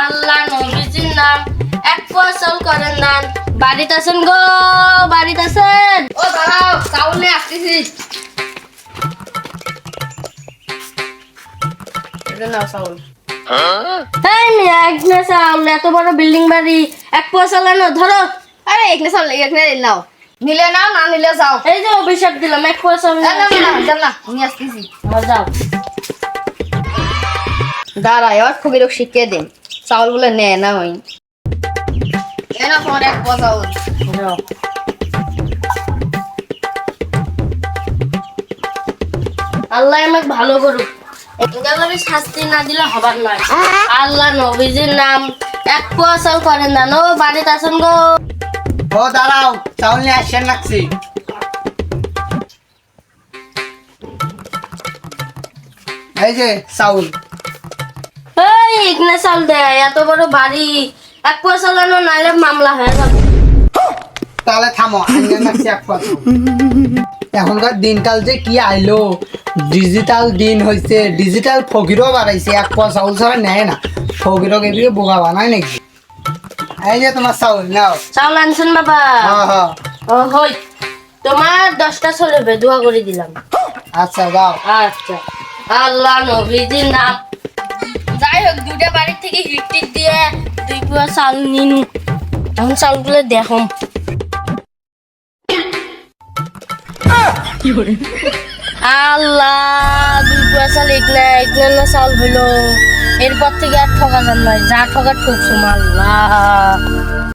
আল্লাহ নবীজির নাম এক ফসল করেন দান। বাড়িতে আছেন গো, বাড়িতে আছেন? ও দাঁড়াও, চাউল নিয়ে আসতেছি। এটা নাও চাউল। এই মিয়া, এখানে চাউল, এত বড় বিল্ডিং বাড়ি, এক ফসল আনো, ধরো। আরে এখানে চাউল, এখানে নাও। নিলে নাও, না নিলে যাও। এই যে অভিশাপ দিলাম, এক ফসল না না না, যাও না, নিয়ে আসতেছি। যাও। দাঁড়া, এবার ফকিরক শিখিয়ে দিন চাউল বলে নে না ওই এ না তোমার এক পোয়া চাউল। যাও। আল্লাহ আমাকে ভালো করুক, এগুলোর শাস্তি না দিলে হবার নয়। আল্লাহ নবীজির নাম এক ফসল করেন দান। ও বাড়িতে আছেন গো? ও দাঁড়াও, চাউল নিয়ে আসছেন লাগছি। এই যে চাউল। এই এখানে চাল দেয়, এত বড় বাড়ি, এক ফসল আনো, নাহলে মামলা হয়ে যাবে। তাহলে থামো, আনিয়ে লাগছি এক কথা। এখনকার দিনকাল যে কি আইলো, ডিজিটাল দিন হয়েছে, ডিজিটাল ফকিরও বাড়াইছে, এক পোয়া চাউল ছাড়া নেয় না। ফকিরক এদিকে বোকা বানায় নাকি? এই যে তোমার চাউল নাও। চাউল আনছেন বাবা? হ্যাঁ হ্যাঁ, ও হই, তোমার 10টা চলবে, দোয়া করে দিলাম। আচ্ছা দাও। আচ্ছা, আল্লাহ নবীজির নাম। যাই হোক, দুটা বাড়ি থেকে হিট দিয়ে 2 পোয়া চাল নিনু। এখন চালগুলো দেখো। আল্লাহ, 2 পোয়া চাল এগুলা চাল হইলো। এরপর থেকে আর ঠকা যান নাই, যা ঠকা ঠকছো আল্লাহ।